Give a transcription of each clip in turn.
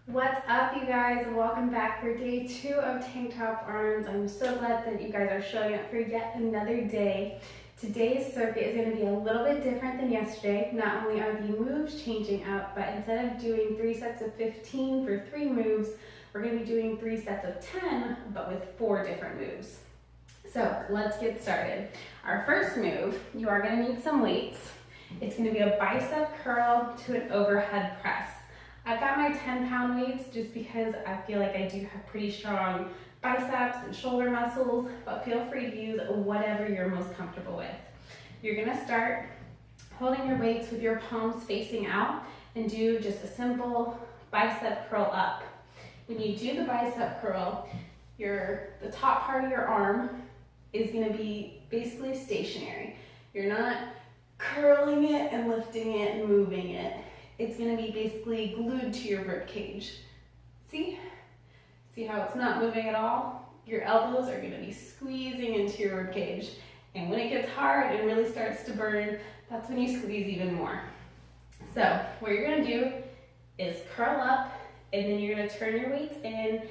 What's up, you guys? Welcome back for day 2 of Tank Top Arms. I'm so glad that you guys are showing up for yet another day. Today's circuit is going to be a little bit different than yesterday. Not only are the moves changing up, but instead of doing 3 sets of 15 for 3 moves, we're going to be doing 3 sets of 10, but with 4 different moves. So let's get started. Our first move, you are going to need some weights. It's going to be a bicep curl to an overhead press. I've got my 10-pound weights just because I feel like I do have pretty strong biceps and shoulder muscles, but feel free to use whatever you're most comfortable with. You're gonna start holding your weights with your palms facing out and do just a simple bicep curl up. When you do the bicep curl, the top part of your arm is gonna be basically stationary. You're not curling it and lifting it and moving it. It's going to be basically glued to your rib cage. See? See how it's not moving at all? Your elbows are going to be squeezing into your rib cage. And when it gets hard and really starts to burn, that's when you squeeze even more. So what you're going to do is curl up, and then you're going to turn your weights in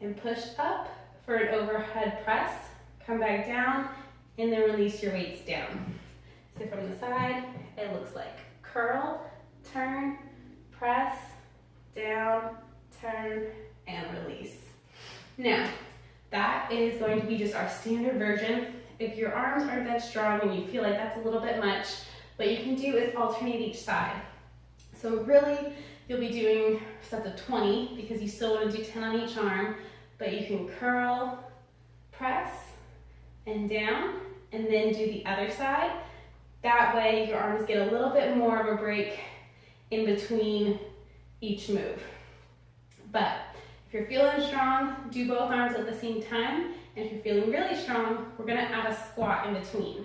and push up for an overhead press. Come back down, and then release your weights down. So from the side, it looks like curl, turn, press, down, turn, and release. Now, that is going to be just our standard version. If your arms aren't that strong and you feel like that's a little bit much, what you can do is alternate each side. So really, you'll be doing sets of 20 because you still want to do 10 on each arm, but you can curl, press, and down, and then do the other side. That way, your arms get a little bit more of a break in between each move. But if you're feeling strong, do both arms at the same time. And if you're feeling really strong, we're gonna add a squat in between.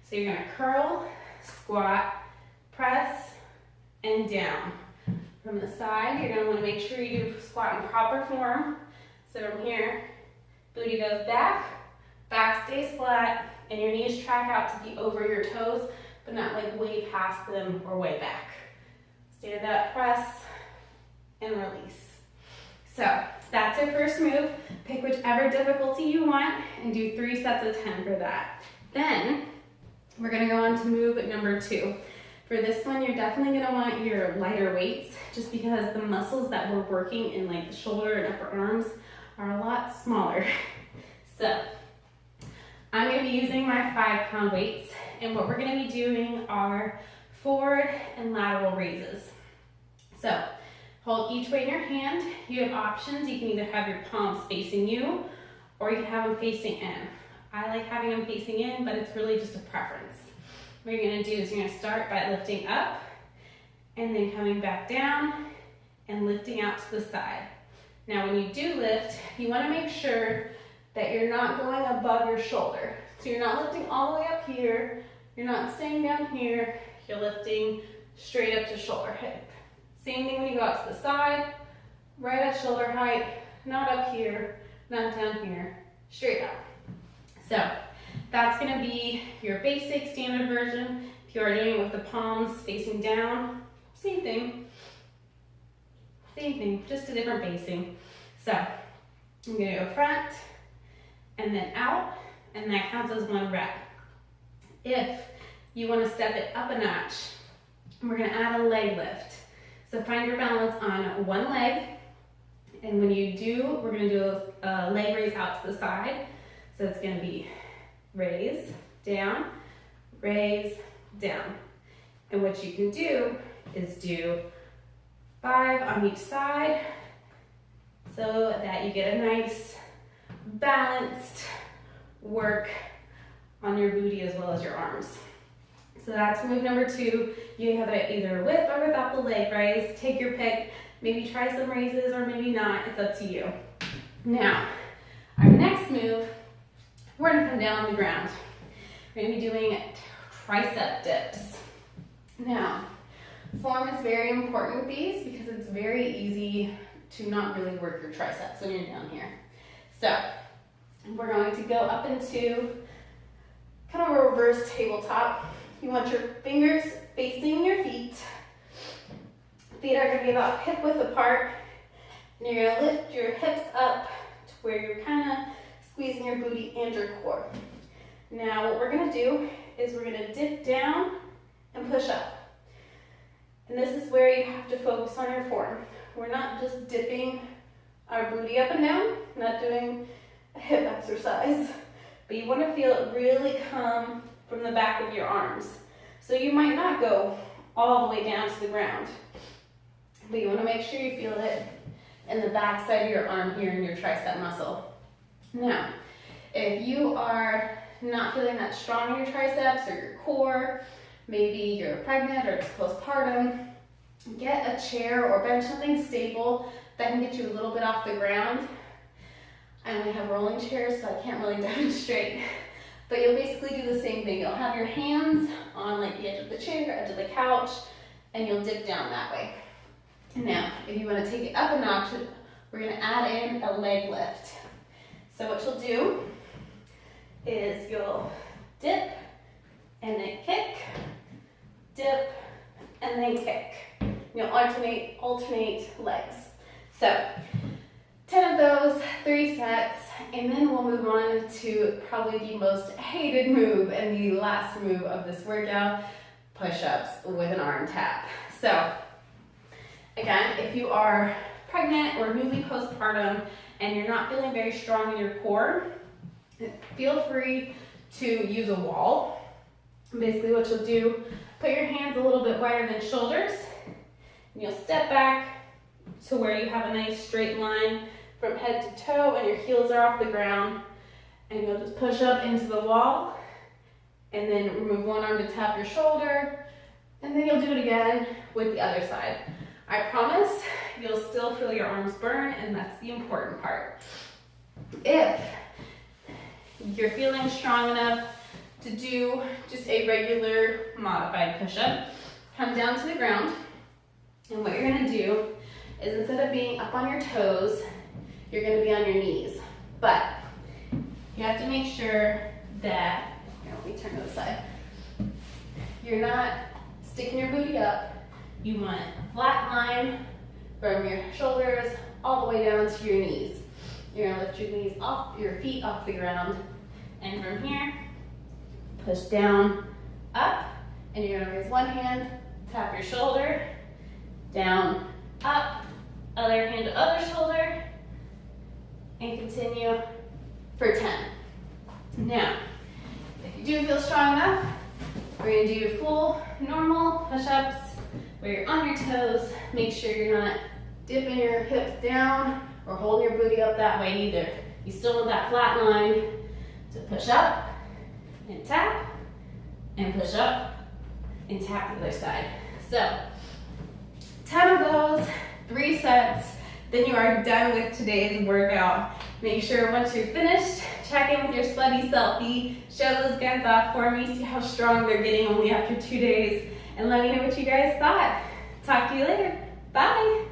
So you're gonna curl, squat, press, and down. From the side, you're gonna wanna make sure you do squat in proper form. So from here, booty goes back, back stays flat, and your knees track out to be over your toes, but not like way past them or way back. Stand up, press, and release. So that's your first move. Pick whichever difficulty you want and do 3 sets of 10 for that. Then we're gonna go on to move number 2. For this one, you're definitely gonna want your lighter weights just because the muscles that we're working in like the shoulder and upper arms are a lot smaller. So I'm gonna be using my 5-pound weights, and what we're gonna be doing are forward and lateral raises. So hold each weight in your hand. You have options. You can either have your palms facing you or you can have them facing in. I like having them facing in, but it's really just a preference. What you're gonna do is you're gonna start by lifting up and then coming back down and lifting out to the side. Now when you do lift, you wanna make sure that you're not going above your shoulder. So you're not lifting all the way up here, you're not staying down here, you're lifting straight up to shoulder hip. Same thing when you go out to the side, right at shoulder height, not up here, not down here, straight up. So that's gonna be your basic standard version. If you are doing it with the palms facing down, same thing, just a different basing. So I'm gonna go front and then out, and that counts as 1 rep. If you wanna step it up a notch, we're gonna add a leg lift. So find your balance on one leg, and when you do, we're gonna do a leg raise out to the side. So it's gonna be raise, down, and what you can do is do 5 on each side so that you get a nice balanced work on your booty as well as your arms. So that's move number 2. You have it either with or without the leg raise. Take your pick. Maybe try some raises or maybe not. It's up to you. Now, our next move, we're gonna come down on the ground. We're gonna be doing tricep dips. Now, form is very important with these because it's very easy to not really work your triceps when you're down here. So, we're going to go up into kind of a reverse tabletop. You want your fingers facing your feet. Feet are going to be about hip width apart, And you're gonna lift your hips up to where you're kind of squeezing your booty and your core. Now what we're gonna do is we're gonna dip down and push up. And this is where you have to focus on your form. We're not just dipping our booty up and down, not doing a hip exercise, but you want to feel it really come from the back of your arms. So you might not go all the way down to the ground, but you want to make sure you feel it in the back side of your arm here in your tricep muscle. Now, if you are not feeling that strong in your triceps or your core, maybe you're pregnant or it's postpartum, get a chair or bench, something stable that can get you a little bit off the ground. I only have rolling chairs, so I can't really demonstrate. But you'll basically do the same thing. You'll have your hands on like the edge of the chair, edge of the couch, and you'll dip down that way. Now, if you want to take it up a notch, we're going to add in a leg lift. So what you'll do is you'll dip and then kick, dip and then kick. You'll alternate legs. So 10 of those, 3 sets, and then we'll move on to probably the most hated move and the last move of this workout, push-ups with an arm tap. So again, if you are pregnant or newly postpartum and you're not feeling very strong in your core, feel free to use a wall. Basically what you'll do, put your hands a little bit wider than shoulders, and you'll step back to where you have a nice straight line from head to toe and your heels are off the ground, and you'll just push up into the wall and then remove one arm to tap your shoulder, and then you'll do it again with the other side. I promise you'll still feel your arms burn, and that's the important part. If you're feeling strong enough to do just a regular modified push-up, come down to the ground, and what you're gonna do is instead of being up on your toes, you're gonna be on your knees. But you have to make sure that, here, let me turn to the side. You're not sticking your booty up. You want a flat line from your shoulders all the way down to your knees. You're gonna lift your knees off, your feet off the ground, and from here, push down, up, and you're gonna raise one hand, tap your shoulder, down, up, other hand to other shoulder, and continue for 10. Now, if you do feel strong enough, we're gonna do full normal push-ups where you're on your toes. Make sure you're not dipping your hips down or holding your booty up that way either. You still want that flat line to push up and tap, and push up and tap the other side. So 10 of those, 3 sets, then you are done with today's workout. Make sure once you're finished, check in with your sweaty selfie, show those guys off for me, see how strong they're getting only after 2 days, and let me know what you guys thought. Talk to you later. Bye.